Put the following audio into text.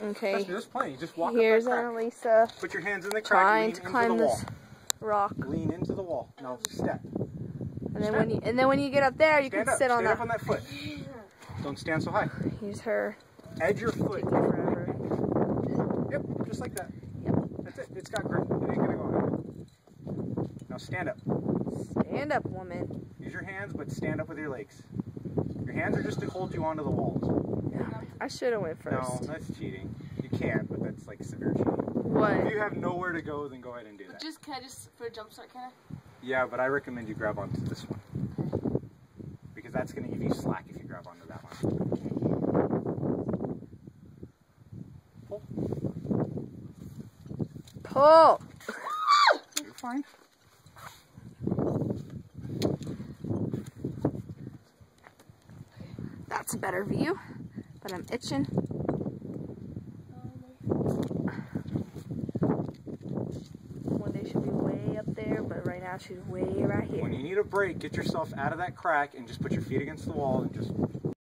Okay. There's plenty. Just walk Here's up that crack. Annalisa Put your hands in the crack. trying Lean to into climb the wall. this rock. Lean into the wall. No, step. And then when you get up there, you Stand can up. sit on Stand that. up on that foot. Don't stand so high. Here's her. Edge your foot. Taking forever. Yep, just like that. Yep. That's it. It's got grip. It ain't gonna go anywhere. Now stand up. Stand up, woman. Use your hands, but stand up with your legs. Your hands are just to hold you onto the walls. I should have went first. No, that's cheating. You can, but that's like severe cheating. What? If you have nowhere to go, then go ahead and do that. Can I just, for a jump start, can I? Yeah, but I recommend you grab onto this one. Because that's going to give you slack if you grab onto that one. Pull. Pull. You're fine. That's a better view, but I'm itching. One day she'll be way up there, but right now she's way right here. When you need a break, get yourself out of that crack and just put your feet against the wall and just